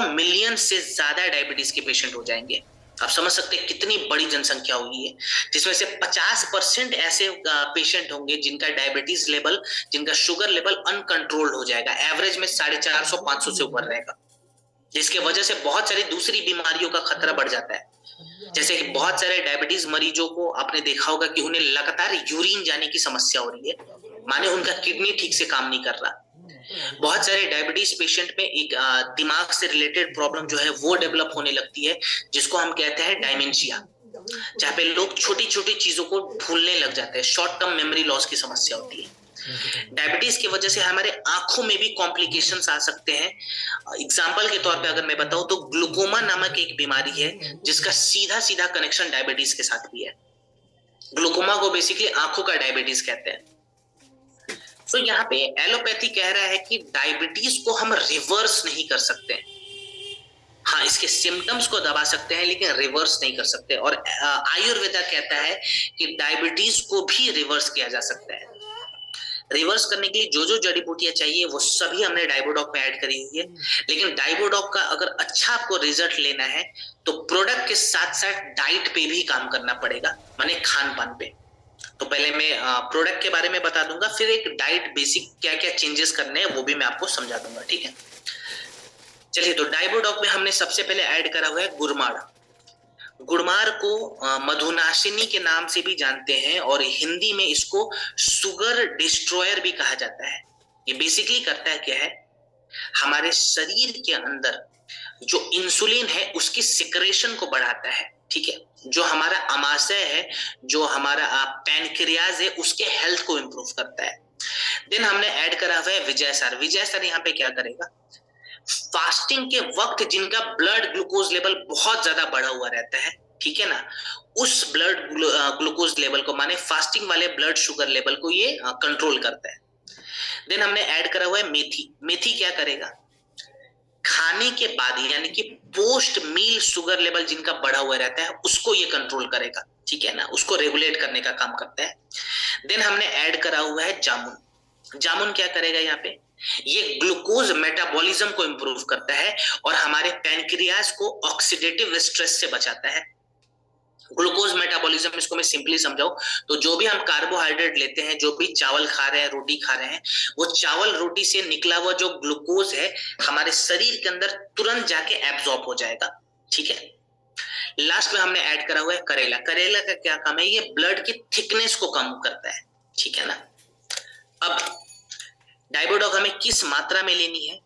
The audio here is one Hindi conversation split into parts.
मिलियन से ज्यादा डायबिटीज के पेशेंट हो जाएंगे। आप समझ सकते हैं कितनी बड़ी जनसंख्या होगी है, जिसमें से 50% ऐसे पेशेंट होंगे जिनका डायबिटीज लेवल, जिनका शुगर लेवल अनकंट्रोल्ड हो जाएगा, एवरेज में 450-500 से ऊपर रहेगा, जिसके वजह से बहुत सारी दूसरी बीमारियों का खतरा बढ़ जाता है। जैसे कि बहुत सारे डायबिटीज मरीजों को आपने देखा होगा कि उन्हें लगातार यूरिन जाने की समस्या हो रही है, माने उनका किडनी ठीक से काम नहीं कर रहा। बहुत सारे डायबिटीज पेशेंट में एक दिमाग से रिलेटेड प्रॉब्लम जो है वो डेवलप होने लगती है, जिसको हम कहते हैं डायमेंशिया, जहाँ पे लोग छोटी छोटी चीजों को भूलने लग जाते हैं, शॉर्ट टर्म मेमोरी लॉस की समस्या होती है। डायबिटीज की वजह से हमारे आंखों में भी कॉम्प्लिकेशंस आ सकते हैं। एग्जाम्पल के तौर पे अगर मैं बताऊं तो ग्लूकोमा नामक एक बीमारी है जिसका सीधा सीधा कनेक्शन डायबिटीज के साथ भी है। ग्लूकोमा को बेसिकली आंखों का डायबिटीज कहते हैं। तो यहाँ पे एलोपैथी कह रहा है कि डायबिटीज को हम रिवर्स नहीं कर सकते, हाँ इसके सिम्टम्स को दबा सकते हैं लेकिन रिवर्स नहीं कर सकते। और आयुर्वेदा कहता है कि डायबिटीज को भी रिवर्स किया जा सकता है। रिवर्स करने के लिए जो जो जड़ी बूटियां चाहिए वो सभी हमने डाइबोडॉक में ऐड करी हुई है। लेकिन डाइबोडॉक का अगर अच्छा आपको रिजल्ट लेना है तो प्रोडक्ट के साथ साथ डाइट पे भी काम करना पड़ेगा, माने खान पान पे। तो पहले मैं प्रोडक्ट के बारे में बता दूंगा, फिर एक डाइट बेसिक क्या क्या चेंजेस करने हैं वो भी मैं आपको समझा दूंगा, ठीक है। चलिए, तो डाइबोडॉक में हमने सबसे पहले ऐड करा हुआ है गुड़माड़। गुड़मार को मधुनाशिनी के नाम से भी जानते हैं और हिंदी में इसको शुगर डिस्ट्रॉयर भी कहा जाता है। ये बेसिकली करता है क्या है, हमारे शरीर के अंदर जो इंसुलिन है उसकी सिक्रेशन को बढ़ाता है, ठीक है। जो हमारा अमाशय है, जो हमारा पैनक्रियाज है, उसके हेल्थ को इंप्रूव करता है। देन हमने ऐड करा हुआ है विजयसार। विजयसार यहाँ पे क्या करेगा, फास्टिंग के वक्त जिनका ब्लड ग्लूकोज लेवल बहुत ज्यादा बढ़ा हुआ रहता है, ठीक है ना, उस ब्लड ग्लूकोज लेवल को, माने फास्टिंग वाले ब्लड शुगर लेवल को ये कंट्रोल करता है। देन हमने ऐड करा हुआ है मेथी। मेथी क्या करेगा, खाने के बाद यानी कि पोस्ट मील शुगर लेवल जिनका बढ़ा हुआ रहता है उसको ये कंट्रोल करेगा, ठीक है ना, उसको रेगुलेट करने का काम करता है। देन हमने ऐड करा हुआ है जामुन। जामुन क्या करेगा यहाँ पे, ये ग्लूकोज मेटाबॉलिज्म को इंप्रूव करता है और हमारे पैनक्रियाज को ऑक्सीडेटिव स्ट्रेस से बचाता है। ग्लूकोज मेटाबॉलिज्म, इसको मैं सिंपली समझाऊं तो जो भी हम कार्बोहाइड्रेट लेते हैं, जो भी चावल खा रहे हैं, रोटी खा रहे हैं, वो चावल रोटी से निकला हुआ जो ग्लूकोज है हमारे शरीर के अंदर तुरंत जाके एब्जॉर्ब हो जाएगा, ठीक है। लास्ट में हमने ऐड करा हुआ है करेला। करेला का क्या काम है, ये ब्लड की थिकनेस को कम करता है, ठीक है ना। अब डाइबोडॉक हमें किस मात्रा में लेनी है,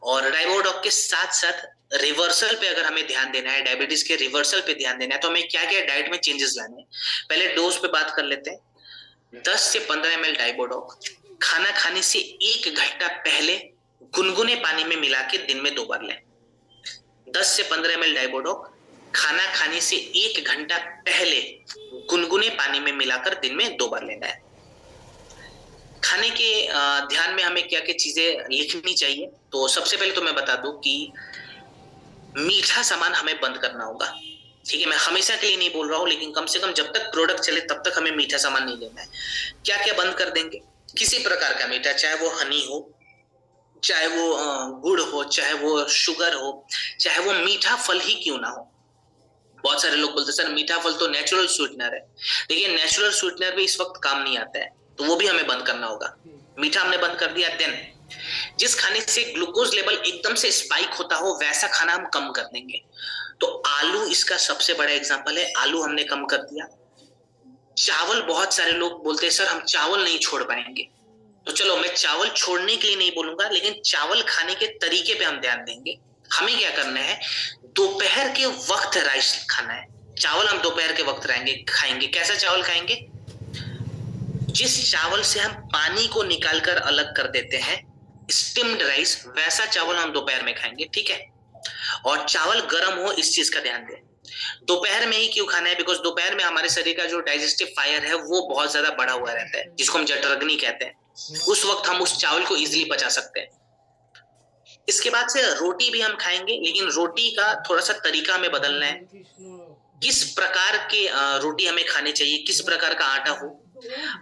और डाइबोडॉक के साथ साथ रिवर्सल पे अगर हमें ध्यान देना है, डायबिटीज के रिवर्सल पे ध्यान देना है, तो हमें क्या क्या डाइट में चेंजेस लाने हैं। पहले डोज पे बात कर लेते हैं। 10 से 15 ml डाइबोडॉक खाना खाने से 1 घंटा पहले गुनगुने पानी में मिला के दिन में 2 बार लें। 10 से 15 ml डाइबोडॉक खाना खाने से 1 घंटा पहले गुनगुने पानी में मिलाकर दिन में 2 बार लेना है। खाने के ध्यान में हमें क्या क्या चीजें लिखनी चाहिए, तो सबसे पहले तो मैं बता दूं कि मीठा सामान हमें बंद करना होगा, ठीक है। मैं हमेशा के लिए नहीं बोल रहा हूं, लेकिन कम से कम जब तक प्रोडक्ट चले तब तक हमें मीठा सामान नहीं लेना है। क्या क्या बंद कर देंगे, किसी प्रकार का मीठा, चाहे वो हनी हो, चाहे वो गुड़ हो, चाहे वो शुगर हो, चाहे वो मीठा फल ही क्यों ना हो। बहुत सारे लोग बोलते सर मीठा फल तो नेचुरल स्वीटनर है। देखिए, नेचुरल स्वीटनर भी इस वक्त काम नहीं आता है, तो वो भी हमें बंद करना होगा। मीठा हमने बंद कर दिया। देन जिस खाने से ग्लूकोज लेवल एकदम से स्पाइक होता हो वैसा खाना हम कम कर देंगे। तो आलू इसका सबसे बड़ा एग्जांपल है, आलू हमने कम कर दिया। चावल, बहुत सारे लोग बोलते हैं सर हम चावल नहीं छोड़ पाएंगे, तो चलो मैं चावल छोड़ने के लिए नहीं बोलूंगा, लेकिन चावल खाने के तरीके पे हम ध्यान देंगे। हमें क्या करना है, दोपहर के वक्त राइस खाना है। चावल हम दोपहर के वक्त खाएंगे। कैसा चावल खाएंगे, जिस चावल से हम पानी को निकालकर अलग कर देते हैं, स्टीम्ड राइस, वैसा चावल हम दोपहर में खाएंगे, ठीक है। और चावल गर्म हो, इस चीज का ध्यान दें। दोपहर में ही क्यों खाना है, बिकॉज दोपहर में हमारे शरीर का जो डाइजेस्टिव फायर है वो बहुत ज्यादा बढ़ा हुआ रहता है, जिसको हम जठराग्नि कहते हैं। उस वक्त हम उस चावल को इजिली पचा सकते हैं। इसके बाद से रोटी भी हम खाएंगे, लेकिन रोटी का थोड़ा सा तरीका हमें बदलना है। किस प्रकार के रोटी हमें खाने चाहिए, किस प्रकार का आटा हो,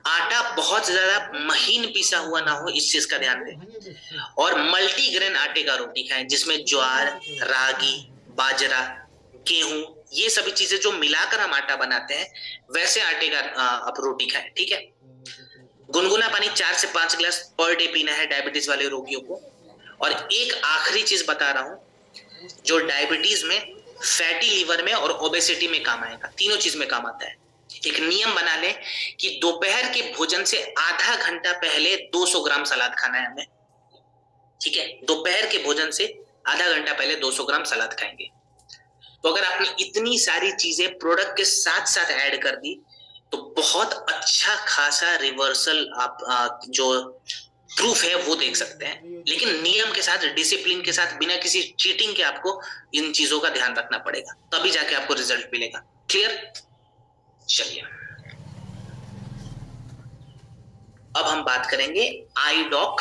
आटा बहुत ज्यादा महीन पिसा हुआ ना हो, इस चीज का ध्यान दें। और मल्टीग्रेन आटे का रोटी खाएं, जिसमें ज्वार, रागी, बाजरा, गेहूं, ये सभी चीजें जो मिलाकर हम आटा बनाते हैं, वैसे आटे का आप रोटी खाएं, ठीक है। गुनगुना पानी 4 से 5 गिलास पर डे पीना है डायबिटीज वाले रोगियों को। और एक आखिरी चीज बता रहा हूं, जो डायबिटीज में, फैटी लीवर में और ओबेसिटी में काम आएगा, तीनों चीज में काम आता है। एक नियम बना लें कि दोपहर के भोजन से आधा घंटा पहले 200 ग्राम सलाद खाना है हमें, ठीक है। दोपहर के भोजन से आधा घंटा पहले 200 ग्राम सलाद खाएंगे। तो अगर आपने इतनी सारी चीजें प्रोडक्ट के साथ साथ ऐड कर दी, तो बहुत अच्छा खासा रिवर्सल आप जो प्रूफ है वो देख सकते हैं। लेकिन नियम के साथ, डिसिप्लिन के साथ, बिना किसी चीटिंग के आपको इन चीजों का ध्यान रखना पड़ेगा, तभी जाके आपको रिजल्ट मिलेगा। क्लियर? चलिए, अब हम बात करेंगे आई डॉक